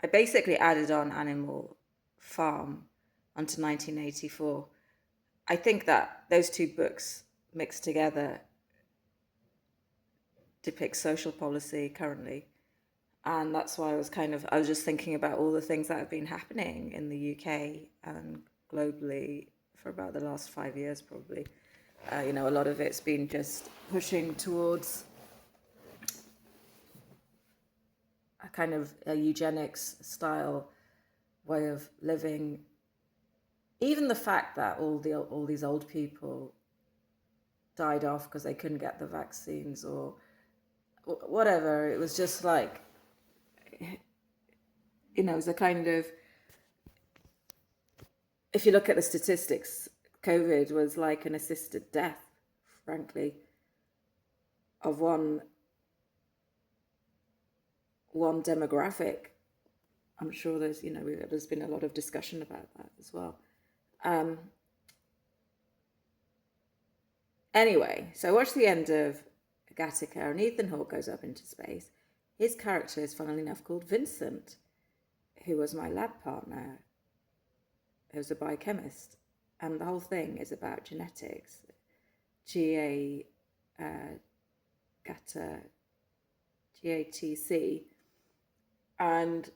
I basically added on Animal Farm onto 1984. I think that those two books mixed together depict social policy currently. And that's why I was just thinking about all the things that have been happening in the UK and globally for about the last 5 years, probably. A lot of it's been just pushing towards a kind of a eugenics style way of living. Even the fact that all these old people died off because they couldn't get the vaccines or whatever, it was just like, it was a kind of, if you look at the statistics, COVID was like an assisted death, frankly, of one demographic. I'm sure there's been a lot of discussion about that as well. Anyway, so I watched the end of Gattaca, and Ethan Hawke goes up into space. His character is, funnily enough, called Vincent, who was my lab partner, who's a biochemist. And the whole thing is about genetics. GATC. And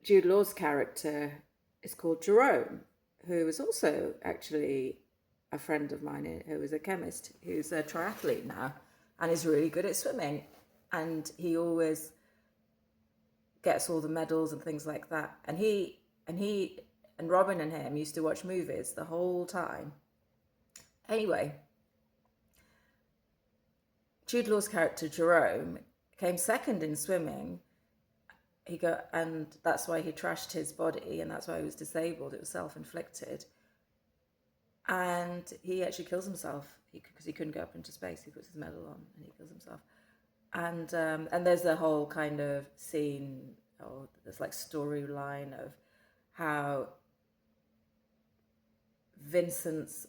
Jude Law's character is called Jerome, who is also actually a friend of mine who is a chemist, who's a triathlete now and is really good at swimming. And he always gets all the medals and things like that. And he and Robin and him used to watch movies the whole time. Anyway, Jude Law's character Jerome came second in swimming. And that's why he trashed his body, and that's why he was disabled. It was self-inflicted. And he actually kills himself because he couldn't go up into space. He puts his medal on and he kills himself. And there's a whole kind of scene, or this like storyline of how Vincent's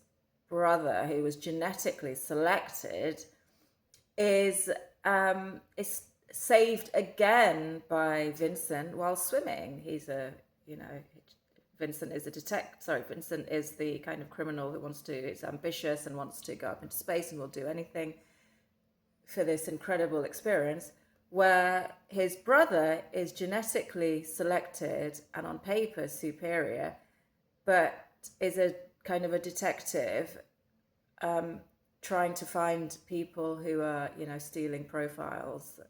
brother, who was genetically selected, is saved again by Vincent while swimming. Vincent is Vincent is the kind of criminal who is ambitious and wants to go up into space and will do anything for this incredible experience, where his brother is genetically selected and on paper superior, but is a kind of a detective, trying to find people who are, stealing profiles.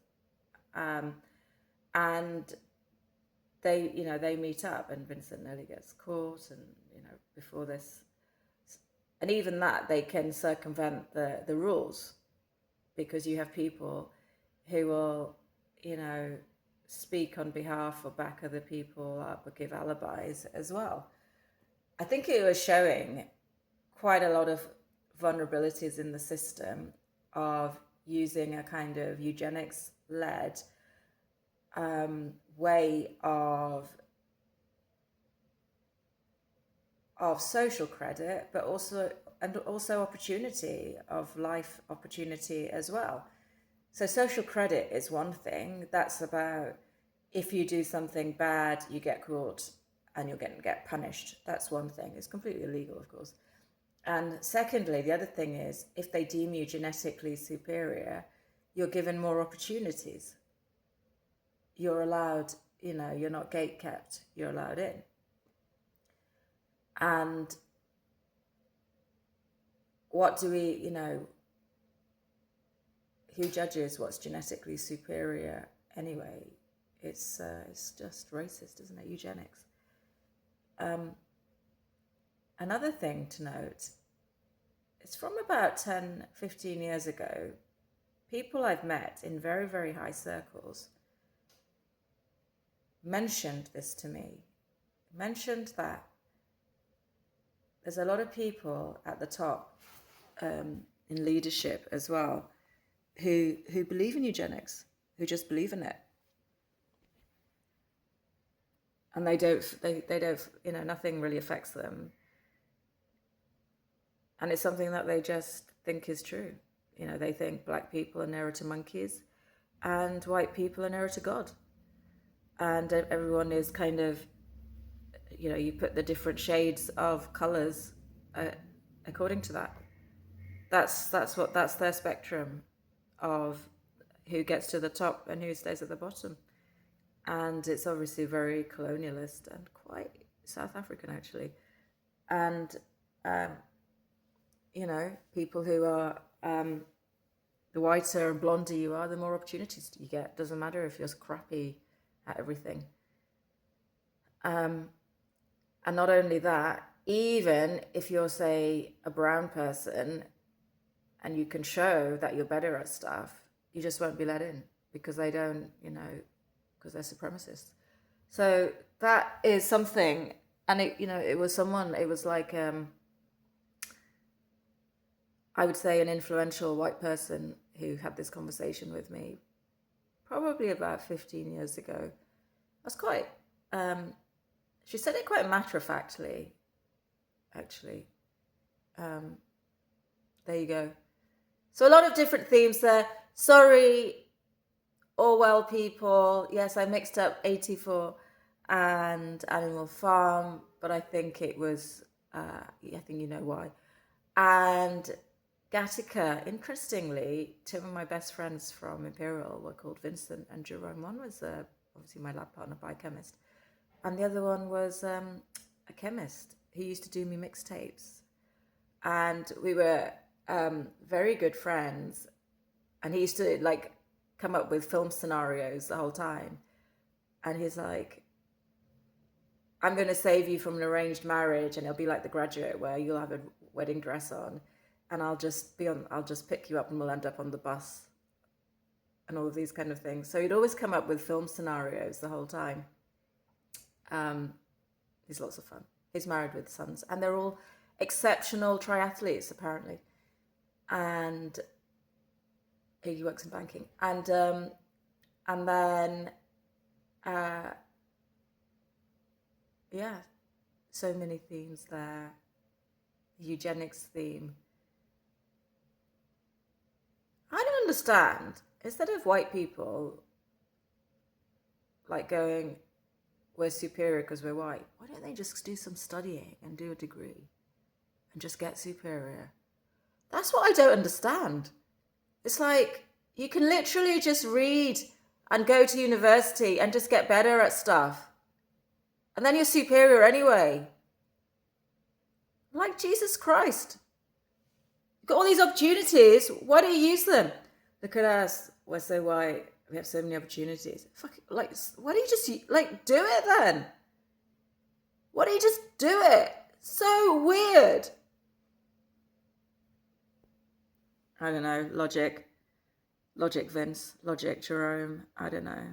And they meet up, and Vincent nearly gets caught, and before this, and even that they can circumvent the rules, because you have people who will speak on behalf or back other people up or give alibis as well. I think it was showing quite a lot of vulnerabilities in the system of using a kind of eugenics-led way of social credit, but also opportunity, of life opportunity as well. So social credit is one thing. That's about, if you do something bad, you get caught and you're going to get punished. That's one thing. It's completely illegal, of course. And secondly, the other thing is, if they deem you genetically superior, you're given more opportunities. You're allowed, you're not gatekept, you're allowed in. And what do we, who judges what's genetically superior anyway? It's just racist, isn't it? Eugenics. Another thing to note, it's from about 10, 15 years ago, people I've met in very, very high circles mentioned this to me, mentioned that there's a lot of people at the top, in leadership as well, who believe in eugenics, who just believe in it. And they don't, nothing really affects them. And it's something that they just think is true. They think black people are nearer to monkeys and white people are nearer to God. And everyone is kind of, you put the different shades of colors according to that. That's their spectrum of who gets to the top and who stays at the bottom. And it's obviously very colonialist and quite South African, actually. And people who are the whiter and blonder you are, the more opportunities you get. Doesn't matter if you're crappy at everything. And not only that, even if you're, say, a brown person and you can show that you're better at stuff, you just won't be let in because they don't, because they're supremacists. So that is something, and it was like, I would say an influential white person who had this conversation with me probably about 15 years ago. I was quite, she said it quite matter-of-factly, actually. There you go. So a lot of different themes there. Sorry, Orwell people. Yes, I mixed up 84 and Animal Farm, but I think it was, I think you know why. And Gattaca, interestingly, two of my best friends from Imperial were called Vincent and Jerome. One was obviously my lab partner, biochemist, and the other one was a chemist who used to do me mixtapes. And we were very good friends, and he used to like come up with film scenarios the whole time. And he's like, I'm going to save you from an arranged marriage, and it'll be like The Graduate where you'll have a wedding dress on, and I'll just pick you up and we'll end up on the bus, and all of these kind of things. So he'd always come up with film scenarios the whole time. He's lots of fun. He's married with sons, and they're all exceptional triathletes apparently. And he works in banking, and then yeah, so many themes there. The eugenics theme. I don't understand. Instead of white people like going, we're superior because we're white, why don't they just do some studying and do a degree and just get superior? That's what I don't understand. It's like you can literally just read and go to university and just get better at stuff, and then you're superior anyway. Like, Jesus Christ. You've got all these opportunities. Why don't you use them? Look at us. We're so white. We have so many opportunities. Fuck, like, why don't you just, like, do it then? Why don't you just do it? So weird. I don't know. Logic Vince. Logic Jerome. I don't know.